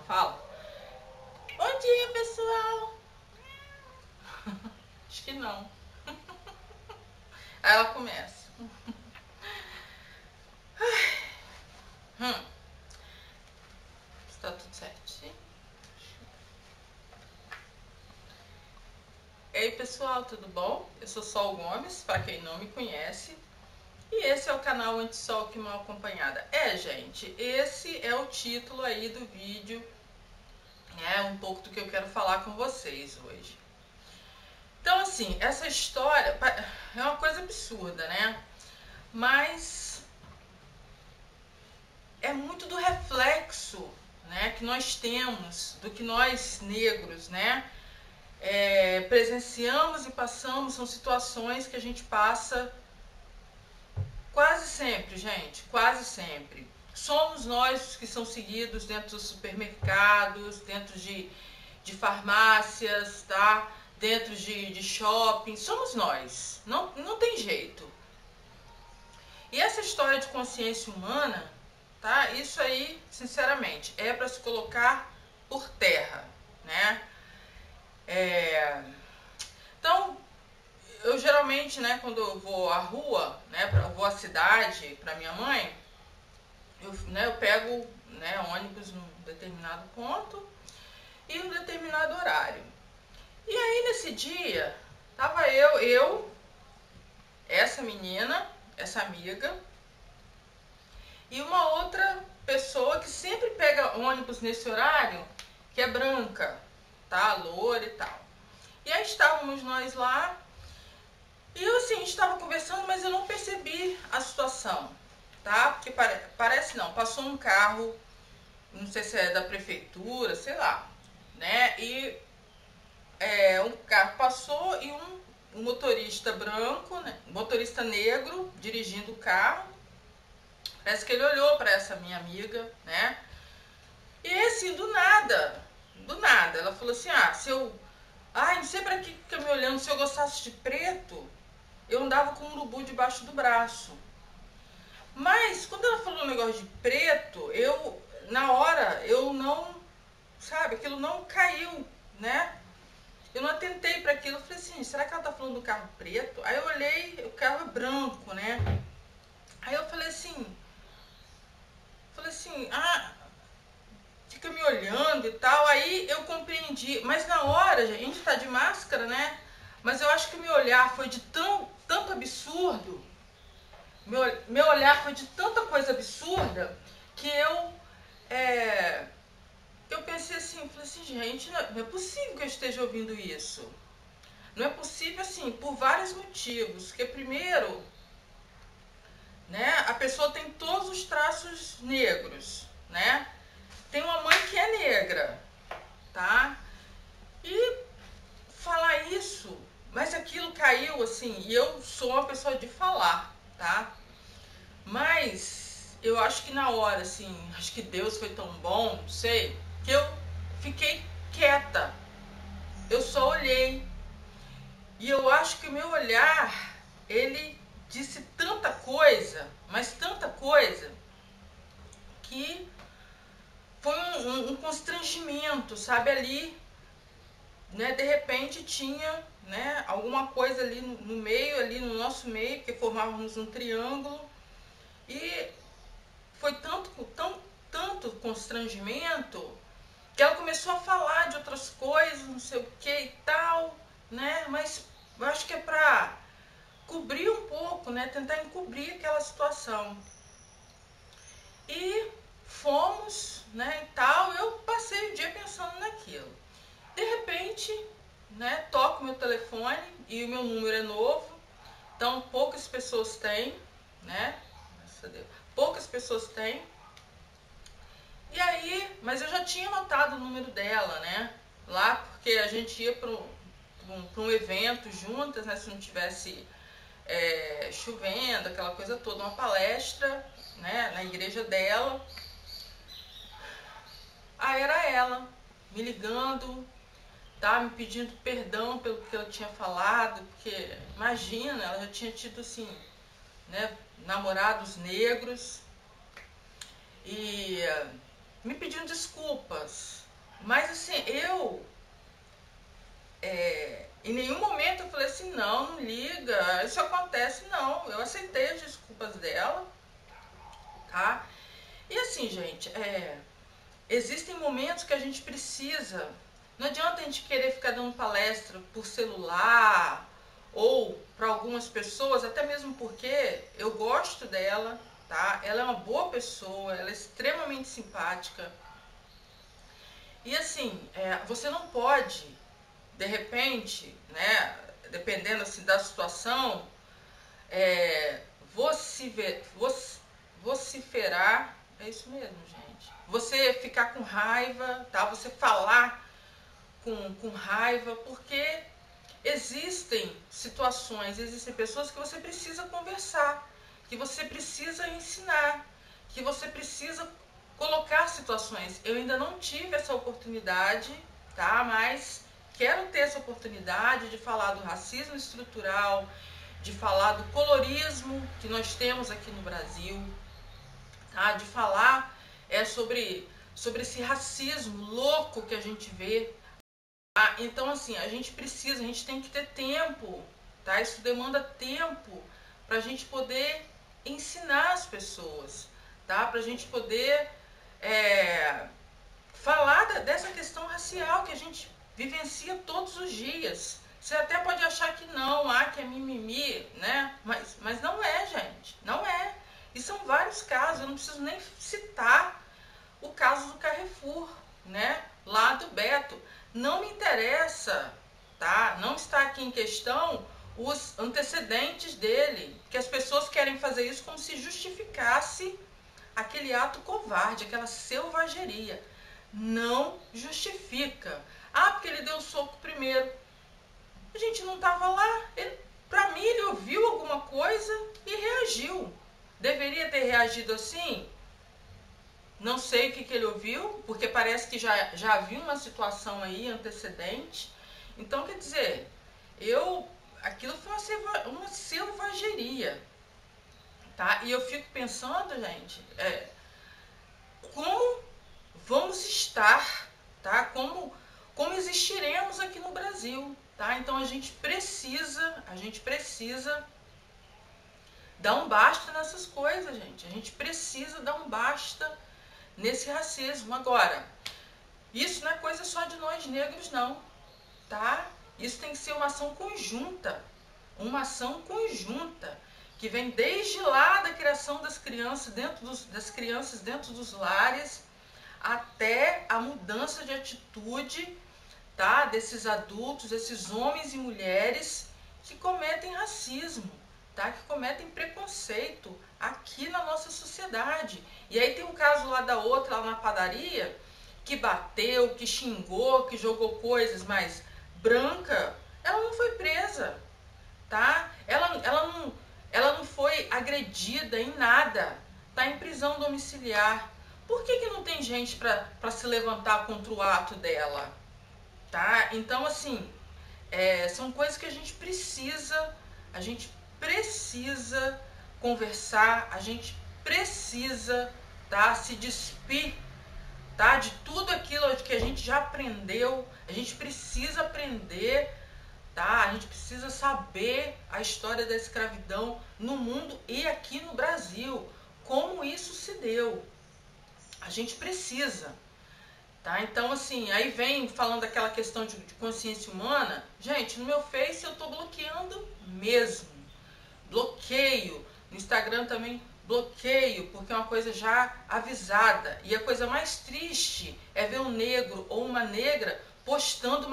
fala. Bom dia, pessoal. Acho que não. Aí ela começa. Está tudo certinho? E aí, pessoal, tudo bom? Eu sou Sol Gomes, para quem não me conhece. E esse é o canal Anti-Sol que Mal Acompanhada. Gente, esse é o título aí do vídeo. É um pouco do que eu quero falar com vocês hoje. Então, assim, essa história é uma coisa absurda, né? Mas é muito do reflexo, né, que nós temos, do que nós negros, né, presenciamos e passamos. São situações que a gente passa quase sempre, gente, quase sempre. Somos nós que são seguidos dentro dos supermercados, dentro de farmácias, tá? Dentro de shopping, somos nós, não tem jeito. E essa história de consciência humana, tá? Isso aí, sinceramente, é para se colocar por terra, né? Então, eu geralmente, né, quando eu vou à rua, né, eu vou à cidade para minha mãe, eu pego, né, ônibus num determinado ponto e um determinado horário. E aí nesse dia, tava eu, essa menina, essa amiga, e uma outra pessoa que sempre pega ônibus nesse horário, que é branca, tá? Loura e tal. E aí estávamos nós lá, e eu assim, a gente estava conversando, mas eu não percebi a situação, tá? Porque parece não, passou um carro, não sei se é da prefeitura, sei lá, né? E um carro passou e um motorista branco, né? Um motorista negro dirigindo o carro. Parece que ele olhou para essa minha amiga, né? E assim, do nada, ela falou assim: não sei pra que fica me olhando, se eu gostasse de preto, eu andava com um urubu debaixo do braço. Mas quando ela falou um negócio de preto, na hora, eu não, sabe, aquilo não caiu, né? Eu não atentei para aquilo. Eu falei assim, será que ela tá falando do carro preto? Aí eu olhei, o carro é branco, né? Aí eu falei assim, fica me olhando e tal. Aí eu compreendi, mas na hora, a gente tá de máscara, né? Mas eu acho que o meu olhar foi de tanto absurdo, meu olhar foi de tanta coisa absurda, que eu pensei assim, falei assim, gente, não é possível que eu esteja ouvindo isso. Não é possível, assim, por vários motivos. Porque primeiro, né, a pessoa tem todos os traços negros, né? Tem uma mãe que é negra, tá? E falar isso, mas aquilo caiu, assim, e eu sou uma pessoa de falar, tá? Mas eu acho que na hora, assim, acho que Deus foi tão bom, não sei, que eu fiquei quieta. Eu só olhei. E eu acho que o meu olhar, ele disse tanta coisa, mas tanta coisa, que foi um constrangimento, sabe, ali, né, de repente tinha, né, alguma coisa ali no meio, ali no nosso meio, porque formávamos um triângulo, e foi tanto constrangimento, que ela começou a falar de outras coisas, não sei o que e tal, né, mas eu acho que é pra cobrir um pouco, né, tentar encobrir aquela situação. E fomos, né, e tal, eu passei o dia pensando naquilo. De repente, né, toco meu telefone e o meu número é novo, então poucas pessoas têm, né, poucas pessoas têm. E aí, mas eu já tinha notado o número dela, né, lá, porque a gente ia para um evento juntas, né, se não tivesse chovendo, aquela coisa toda, uma palestra, né, na igreja dela. Aí era ela me ligando, tá, me pedindo perdão pelo que eu tinha falado, porque imagina, ela já tinha tido assim, né, namorados negros, e me pedindo desculpas, assim, gente, existem momentos que a gente precisa. Não adianta a gente querer ficar dando palestra por celular ou para algumas pessoas, até mesmo porque eu gosto dela, tá? Ela é uma boa pessoa, ela é extremamente simpática. E assim, você não pode, de repente, né, dependendo assim da situação, vociferar, é isso mesmo, gente. Você ficar com raiva, tá? Você falar com raiva, porque existem situações, existem pessoas que você precisa conversar, que você precisa ensinar, que você precisa colocar situações. Eu ainda não tive essa oportunidade, tá? Mas quero ter essa oportunidade de falar do racismo estrutural, de falar do colorismo que nós temos aqui no Brasil, tá? De falar sobre esse racismo louco que a gente vê. Então, assim, a gente tem que ter tempo, tá? Isso demanda tempo para a gente poder ensinar as pessoas, tá? Para a gente poder falar dessa questão racial que a gente vivencia todos os dias. Você até pode achar que não, que é mimimi, né? Mas não é, gente, não é. E são vários casos, eu não preciso nem citar o caso do Carrefour, né? Lá do Beto. Não me interessa, tá? Não está aqui em questão os antecedentes dele, que as pessoas querem fazer isso como se justificasse aquele ato covarde, aquela selvageria. Não justifica. Porque ele deu o soco primeiro. A gente não estava lá. Para mim, ele ouviu alguma coisa e reagiu. Deveria ter reagido assim? Não sei o que ele ouviu, porque parece que já havia uma situação aí antecedente. Então, quer dizer, aquilo foi uma selvageria, tá? E eu fico pensando, gente, como vamos estar, tá? Como existiremos aqui no Brasil, tá? Então a gente precisa dar um basta nessas coisas, gente. A gente precisa dar um basta nesse racismo. Agora, isso não é coisa só de nós negros, não, tá? Isso tem que ser uma ação conjunta, que vem desde lá da criação das crianças dentro dos lares, até a mudança de atitude, tá? Desses adultos, esses homens e mulheres que cometem racismo, tá? Que cometem preconceito aqui na nossa sociedade. E aí tem um caso lá da outra, lá na padaria, que bateu, que xingou, que jogou coisas, mas branca, ela não foi presa, tá? Ela não foi agredida em nada, tá em prisão domiciliar. Por que não tem gente para se levantar contra o ato dela, tá? Então, assim, são coisas que a gente precisa conversar, a gente precisa, tá, se despir, tá, de tudo aquilo que a gente já aprendeu. A gente precisa aprender, tá, a gente precisa saber a história da escravidão no mundo e aqui no Brasil, como isso se deu. A gente precisa, tá? Então, assim, aí vem falando daquela questão de consciência humana. Gente, no meu Face eu tô bloqueando mesmo. Bloqueio. No Instagram também bloqueio, porque é uma coisa já avisada. E a coisa mais triste é ver um negro ou uma negra postando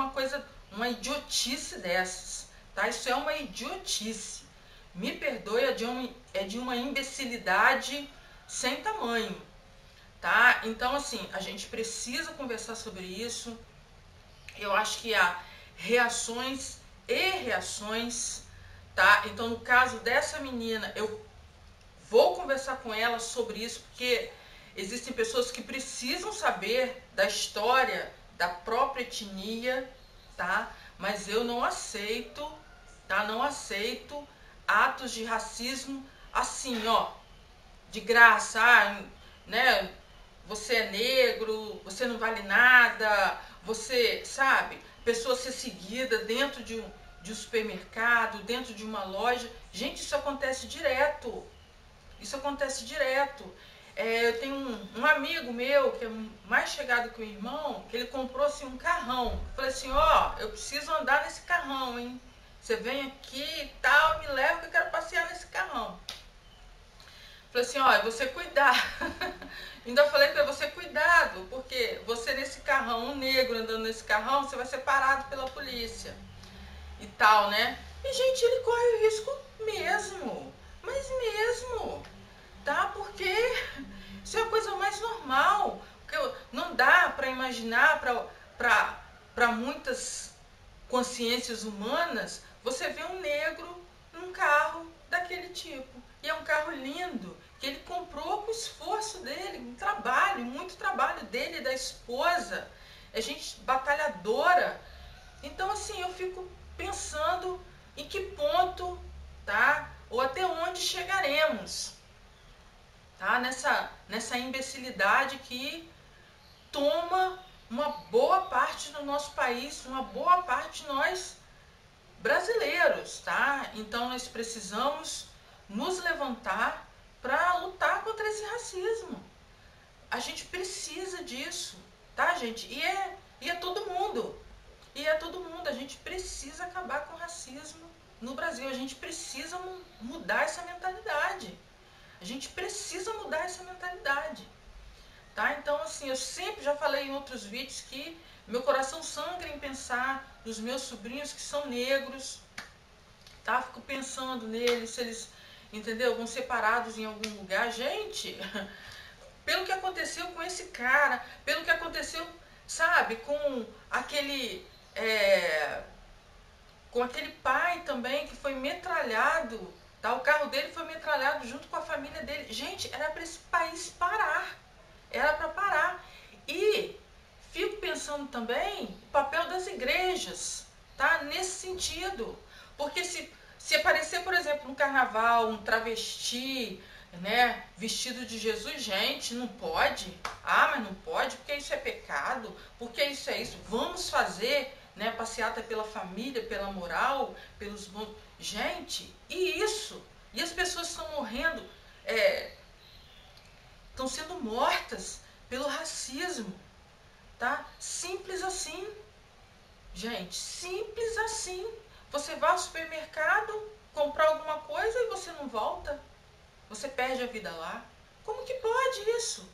uma idiotice dessas, tá? Isso é uma idiotice. Me perdoe, é de uma imbecilidade sem tamanho, tá? Então, assim, a gente precisa conversar sobre isso. Eu acho que há reações e reações, tá? Então, no caso dessa menina, eu vou conversar com ela sobre isso, porque existem pessoas que precisam saber da história da própria etnia, tá? Mas eu não aceito, tá? Não aceito atos de racismo assim, ó, de graça, né? Você é negro, você não vale nada, você, sabe? Pessoa ser seguida dentro de um supermercado, dentro de uma loja. Gente, isso acontece direto. Isso acontece direto. Eu tenho um amigo meu, que é mais chegado que o irmão, que ele comprou assim um carrão. Eu falei assim, ó, eu preciso andar nesse carrão, hein? Você vem aqui e tal, me leva que eu quero passear nesse carrão. Eu falei assim, ó, você cuidar. Ainda falei pra você, cuidado, porque você nesse carrão, um negro andando nesse carrão, você vai ser parado pela polícia. E tal, né? E, gente, ele corre o risco mesmo. Mas mesmo. Tá? Porque isso é a coisa mais normal. Porque não dá para imaginar para muitas consciências humanas você vê um negro num carro daquele tipo. E é um carro lindo, que ele comprou com o esforço dele, um trabalho, muito trabalho dele e da esposa. É gente batalhadora. Então, assim, eu fico pensando em que ponto, tá? Ou até onde chegaremos. Tá? Nessa imbecilidade que toma uma boa parte do nosso país, uma boa parte de nós brasileiros, tá? Então nós precisamos nos levantar para lutar contra esse racismo. A gente precisa disso, tá, gente? E é todo mundo. E é todo mundo. A gente precisa acabar com o racismo no Brasil. A gente precisa mudar essa mentalidade. A gente precisa mudar essa mentalidade, tá? Então, assim, eu sempre já falei em outros vídeos que meu coração sangra em pensar nos meus sobrinhos que são negros, tá? Fico pensando neles, se eles, entendeu? Vão ser parados em algum lugar. Gente, pelo que aconteceu com esse cara, pelo que aconteceu, sabe, com aquele pai também que foi metralhado. Tá? O carro dele foi metralhado junto com a família dele. Gente, era para esse país parar. Era para parar. E fico pensando também o papel das igrejas, tá? Nesse sentido. Porque se aparecer, por exemplo, no carnaval, um travesti, né, vestido de Jesus, gente, não pode. Ah, mas não pode, porque isso é pecado, porque isso é isso. Vamos fazer, né, passeata pela família, pela moral, pelos bons. Gente, e isso? E as pessoas estão morrendo, estão sendo mortas pelo racismo, tá? Simples assim. Gente, simples assim. Você vai ao supermercado comprar alguma coisa e você não volta. Você perde a vida lá. Como que pode isso?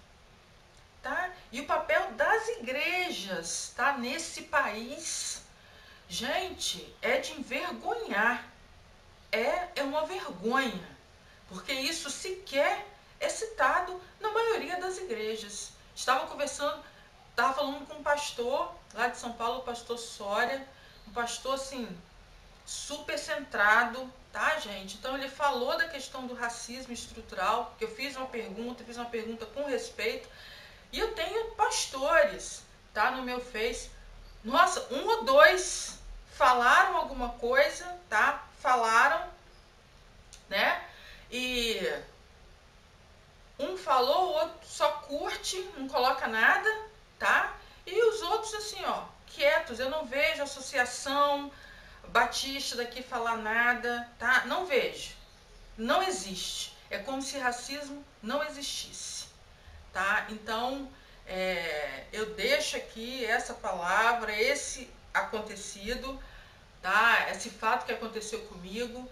Tá? E o papel das igrejas, tá? Nesse país, gente, é de envergonhar. É uma vergonha, porque isso sequer é citado na maioria das igrejas. Estava falando com um pastor lá de São Paulo, o pastor Soria, um pastor assim, super centrado, tá, gente? Então ele falou da questão do racismo estrutural, que eu fiz uma pergunta com respeito, e eu tenho pastores, tá, no meu Face. Nossa, um ou dois falaram alguma coisa, tá? Falaram, né? E um falou, o outro só curte, não coloca nada, tá? E os outros assim, ó, quietos. Eu não vejo associação batista daqui falar nada, tá? Não vejo. Não existe. É como se racismo não existisse, tá? Então, eu deixo aqui essa palavra, esse acontecido, tá? Esse fato que aconteceu comigo.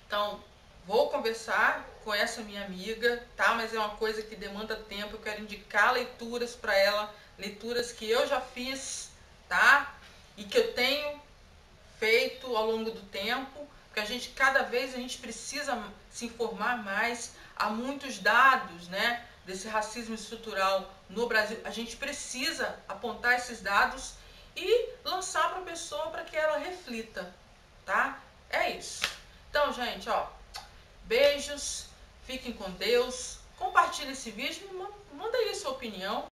Então, vou conversar com essa minha amiga, tá? Mas é uma coisa que demanda tempo. Eu quero indicar leituras para ela, leituras que eu já fiz, tá? E que eu tenho feito ao longo do tempo, porque cada vez a gente precisa se informar mais. Há muitos dados, né, desse racismo estrutural no Brasil. A gente precisa apontar esses dados e lançar para a pessoa para que ela reflita, tá? É isso. Então, gente, ó, beijos, fiquem com Deus, compartilhe esse vídeo, manda aí sua opinião.